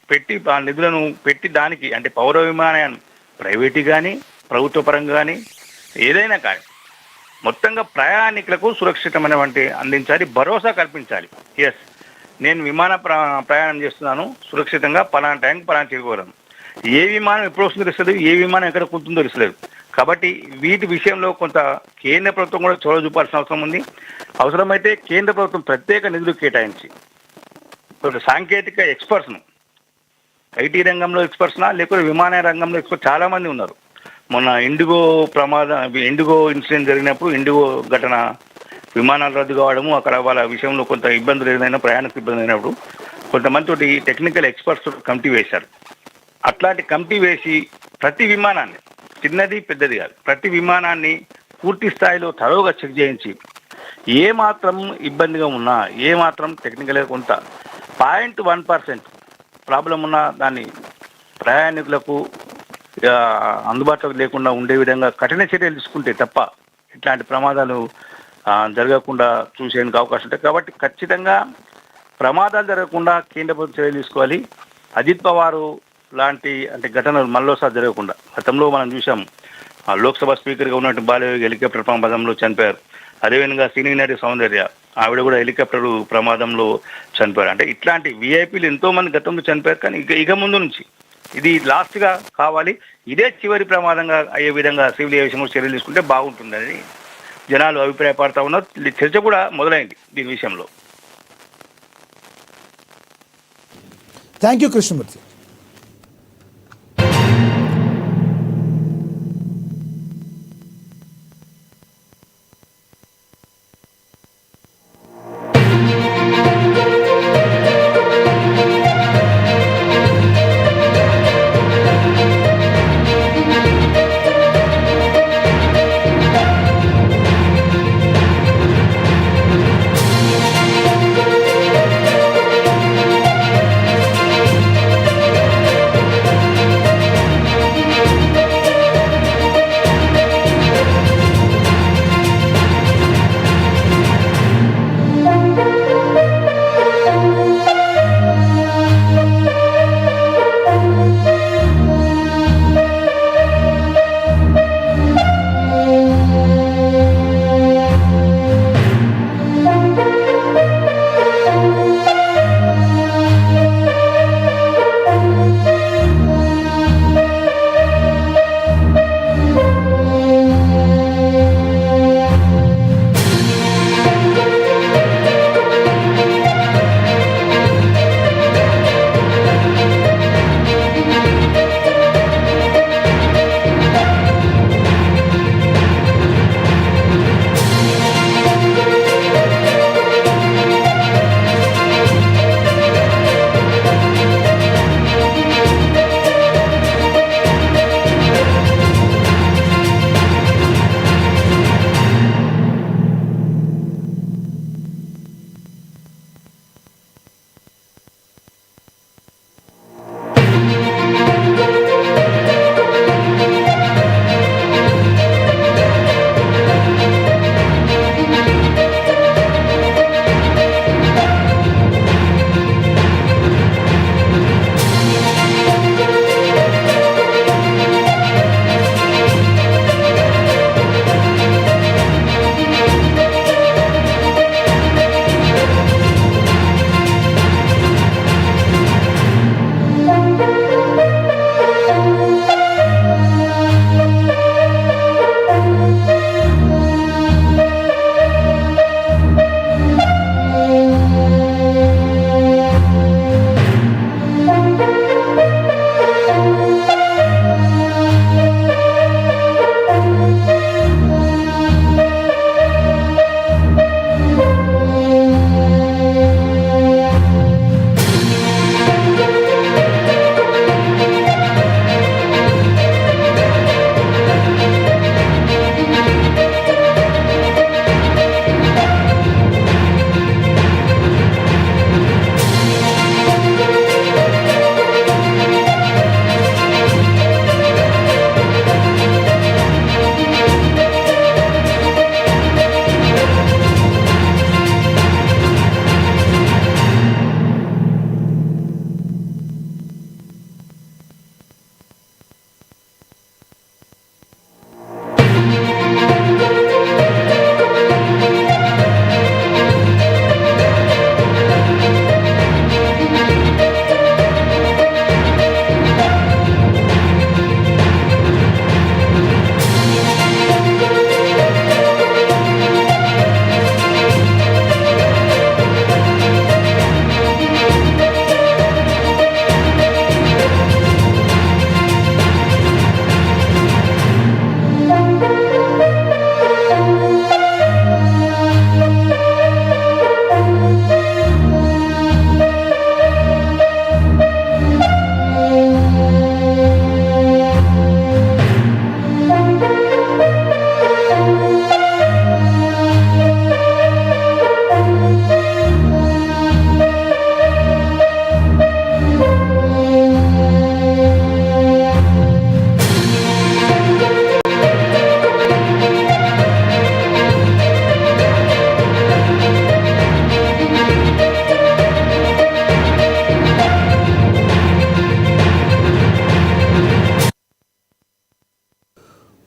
పెట్టి ఆ నిధులను పెట్టి దానికి అంటే పౌర విమానయానం ప్రైవేటు కానీ ప్రభుత్వ పరంగా కానీ ఏదైనా కానీ మొత్తంగా ప్రయాణికులకు సురక్షితమైనటువంటి అందించాలి, భరోసా కల్పించాలి. ఎస్, నేను ప్రయాణం చేస్తున్నాను సురక్షితంగా, పలానా టైంకి పలానా చేరుకోగలను. ఏ విమానం ఎప్పుడు వస్తుందో తెలుస్తుంది, ఏ విమానం ఎక్కడ కూర్చుందో తెలుసలేదు. కాబట్టి వీటి విషయంలో కొంత కేంద్ర ప్రభుత్వం కూడా చొరవ చూపాల్సిన అవసరం ఉంది. అవసరమైతే కేంద్ర ప్రభుత్వం ప్రత్యేక నిధులు కేటాయించి కొంత సాంకేతిక ఎక్స్పర్ట్స్ను, ఐటీ రంగంలో ఎక్స్పర్ట్స్నా లేకపోతే విమానయాన రంగంలో ఎక్స్పర్ట్ చాలా మంది ఉన్నారు. మొన్న ఇండిగో ఇన్సిడెంట్ జరిగినప్పుడు, ఇండిగో ఘటన, విమానాలు రద్దు కావడము, అక్కడ వాళ్ళ విషయంలో కొంత ఇబ్బందులు ఏదైనా ప్రయాణిక ఇబ్బంది అయినప్పుడు కొంతమంది టెక్నికల్ ఎక్స్పర్ట్స్ కమిటీ వేశారు. అట్లాంటి కమిటీ వేసి ప్రతి విమానాన్ని, చిన్నది పెద్దది కాదు, ప్రతి విమానాన్ని పూర్తి స్థాయిలో తరోగా చెక్ చేయించి ఏ మాత్రం ఇబ్బందిగా ఉన్నా, ఏ మాత్రం టెక్నికల్గా కొంత 0.1% ప్రాబ్లం ఉన్నా దాన్ని ప్రయాణికులకు అందుబాటులో లేకుండా ఉండే విధంగా కఠిన చర్యలు తీసుకుంటే తప్ప ఇట్లాంటి ప్రమాదాలు జరగకుండా చూసేందుకు అవకాశం ఉంటాయి. కాబట్టి ఖచ్చితంగా ప్రమాదాలు జరగకుండా కేంద్ర ప్రభుత్వం చర్యలు తీసుకోవాలి. అజిత్ పవార్ లాంటి ఘటనలు మళ్ళోసారి జరగకుండా, గతంలో మనం చూసాం లోక్సభ స్పీకర్గా ఉన్నట్టు బాలయోగి హెలికాప్టర్ ప్రమాదంలో చనిపోయారు. అదేవిధంగా సినీ నటి సౌందర్య, ఆవిడ కూడా హెలికాప్టర్ ప్రమాదంలో చనిపోయారు. అంటే ఇట్లాంటి విఐపీలు ఎంతో మంది గతంలో చనిపోయారు. కానీ ఇక ముందు నుంచి ఇది లాస్ట్గా కావాలి, ఇదే చివరి ప్రమాదంగా అయ్యే విధంగా సివిల్ ఏవియేషన్ కూడా చర్యలు తీసుకుంటే బాగుంటుందని జనాలు అభిప్రాయపడతా ఉన్నారు. చర్చ కూడా మొదలైంది దీని విషయంలో. Thank you Krishnamurthy.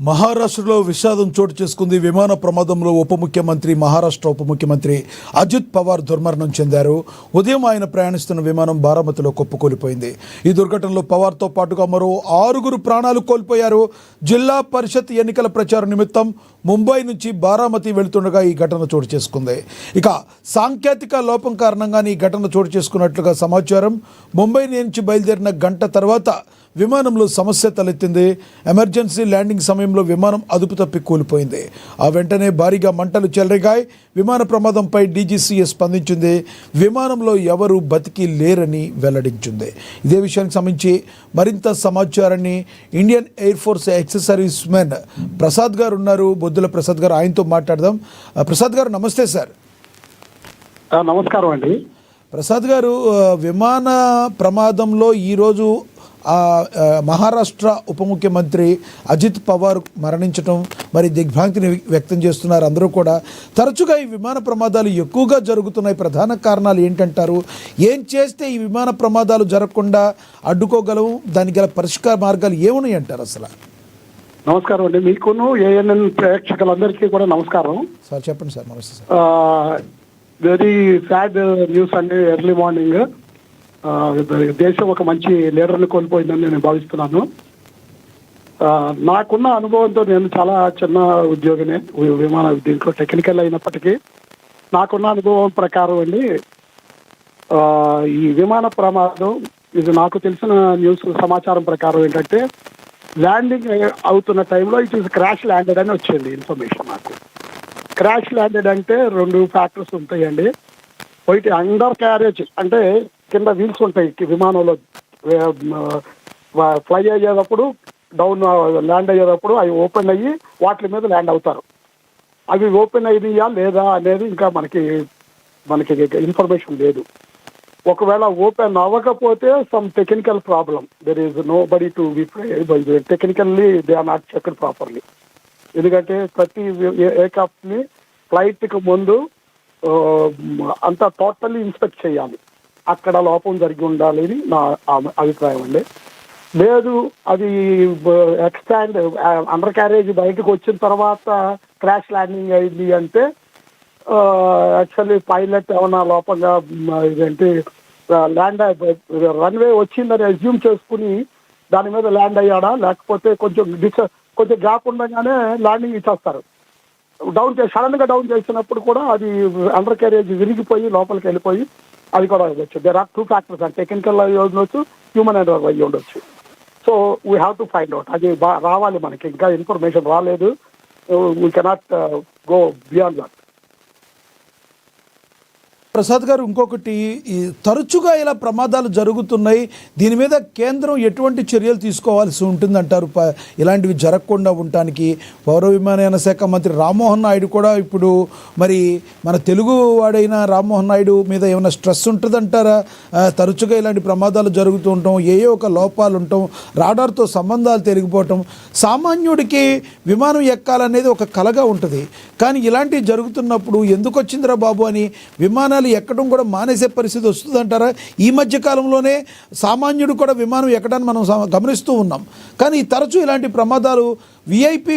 మహారాష్ట్రలో విషాదం చోటు చేసుకుంది. విమాన ప్రమాదంలో మహారాష్ట్ర ఉప ముఖ్యమంత్రి అజిత్ పవార్ దుర్మరణం చెందారు. ఉదయం ఆయన ప్రయాణిస్తున్న విమానం బారామతిలో కుప్పకూలిపోయింది. ఈ దుర్ఘటనలో పవార్తో పాటుగా మరో 6 ప్రాణాలు కోల్పోయారు. జిల్లా పరిషత్ ఎన్నికల ప్రచారం నిమిత్తం ముంబై నుంచి బారామతి వెళుతుండగా ఈ ఘటన చోటు చేసుకుంది. ఇక సాంకేతిక లోపం కారణంగానే ఈ ఘటన చోటు చేసుకున్నట్లుగా సమాచారం. ముంబై నుంచి బయలుదేరిన గంట తర్వాత విమానంలో సమస్య తలెత్తింది. ఎమర్జెన్సీ ల్యాండింగ్ సమయంలో విమానం అదుపు తప్పి కూలిపోయింది. ఆ వెంటనే భారీగా మంటలు చెలరేగాయి. విమాన ప్రమాదంపై డీజీసీఏ స్పందించింది. విమానంలో ఎవరూ బతికి లేరని వెల్లడించింది. ఇదే విషయానికి సంబంధించి మరింత సమాచారాన్ని Indian air force ex service men Prasad గారు ఉన్నారు, బొద్దుల ప్రసాద్ గారు, ఆయనతో మాట్లాడదాం. ప్రసాద్ గారు నమస్తే సార్. నమస్కారం అండి. ప్రసాద్ గారు, విమాన ప్రమాదంలో ఈరోజు మహారాష్ట్ర ఉప ముఖ్యమంత్రి అజిత్ పవార్ మరణించడం మరి దిగ్భ్రాంతిని వ్యక్తం చేస్తున్నారు అందరూ కూడా. తరచుగా ఈ విమాన ప్రమాదాలు ఎక్కువగా జరుగుతున్నాయి. ప్రధాన కారణాలు ఏంటంటారు? ఏం చేస్తే ఈ విమాన ప్రమాదాలు జరగకుండా అడ్డుకోగలం? దానికి గల పరిష్కార మార్గాలు ఏమున్నాయి అంటారు అసలు? నమస్కారం అండి. మీకును ఏఎన్ఎన్ ప్రేక్షకులందరికీ కూడా నమస్కారం సార్. చెప్పండి సార్. నమస్తే సార్. వెరీ సాడ్ న్యూస్ అండి. ఎర్లీ మార్నింగ్ దేశం ఒక మంచి లీడర్ని కోల్పోయిందని నేను భావిస్తున్నాను. నాకున్న అనుభవంతో, నేను చాలా చిన్న ఉద్యోగినే విమాన దీంట్లో టెక్నికల్ అయినప్పటికీ నాకున్న అనుభవం ప్రకారం అండి, ఈ విమాన ప్రమాదం ఇది నాకు తెలిసిన న్యూస్ సమాచారం ప్రకారం ఏంటంటే, ల్యాండింగ్ అవుతున్న టైంలో ఇట్ ఈస్ క్రాష్ ల్యాండెడ్ అని వచ్చింది ఇన్ఫర్మేషన్ నాకు. క్రాష్ ల్యాండెడ్ అంటే 2 ఫ్యాక్టర్స్ ఉంటాయండి. ఒకటి అండర్ క్యారేజ్, అంటే కింద వీల్స్ ఉంటాయి విమానంలో. ఫ్లై అయ్యేటప్పుడు, డౌన్ ల్యాండ్ అయ్యేటప్పుడు అవి ఓపెన్ అయ్యి వాటి మీద ల్యాండ్ అవుతారు. అవి ఓపెన్ అయినాయా లేదా అనేది ఇంకా మనకి ఇన్ఫర్మేషన్ లేదు. ఒకవేళ ఓపెన్ అవ్వకపోతే some technical problem, there is nobody to be technically they are not checked properly. ఎందుకంటే ప్రతి ఎయిర్క్రాఫ్ట్ని ఫ్లైట్కి ముందు అంతా టోటల్లీ ఇన్స్పెక్ట్ చేయాలి. అక్కడ లోపం జరిగి ఉండాలి అని నా అభిప్రాయం అండి. లేదు అది ఎక్స్టాండ్ అండర్ క్యారేజ్ బయటకు వచ్చిన తర్వాత క్రాష్ ల్యాండింగ్ అయింది అంటే యాక్చువల్లీ పైలట్ ఏమన్నా లోపంగా ఇదేంటి ల్యాండ్ రన్వే వచ్చిందని అజ్యూమ్ చేసుకుని దాని మీద ల్యాండ్ అయ్యాడా, లేకపోతే కొంచెం గ్యాప్ ఉండగానే ల్యాండింగ్ ఇచ్చేస్తారు. సడన్ గా డౌన్ చేసినప్పుడు కూడా అది అండర్ క్యారేజ్ విరిగిపోయి లోపలికి వెళ్ళిపోయి అది కూడా అవ్వచ్చు. దేర్ ఆర్ 2 ఫ్యాక్టర్స్, అంటే టెక్నికల్ అయ్యి ఉండొచ్చు, హ్యూమన్ ఎర్రర్ అయ్యి ఉండొచ్చు. So we have to find out. అది రావాలి మనకి, ఇంకా ఇన్ఫర్మేషన్ రాలేదు. We cannot go beyond that. Prasad గారు, ఇంకొకటి, తరచుగా ఇలా ప్రమాదాలు జరుగుతున్నాయి. దీని మీద కేంద్రం ఎటువంటి చర్యలు తీసుకోవాల్సి ఉంటుందంటారు ఇలాంటివి జరగకుండా ఉండటానికి? పౌర విమానయాన శాఖ మంత్రి రామ్మోహన్ నాయుడు కూడా ఇప్పుడు మరి మన తెలుగు వాడైన రామ్మోహన్ నాయుడు మీద ఏమైనా స్ట్రెస్ ఉంటుందంటారా? తరచుగా ఇలాంటి ప్రమాదాలు జరుగుతూ ఉండటం, ఒక లోపాలు ఉండటం, రాడార్తో సంబంధాలు తెలిగిపోవటం, సామాన్యుడికి విమానం ఎక్కాలనేది ఒక కలగా ఉంటుంది. కానీ ఇలాంటివి జరుగుతున్నప్పుడు ఎందుకు వచ్చిందిరా బాబు అని విమానాలు ఎక్కడం కూడా మానేసే పరిస్థితి వస్తుందంటారా? ఈ మధ్య కాలంలోనే సామాన్యుడు కూడా విమానం ఎక్కడాన్ని మనం గమనిస్తూ ఉన్నాం. కానీ తరచూ ఇలాంటి ప్రమాదాలు VIP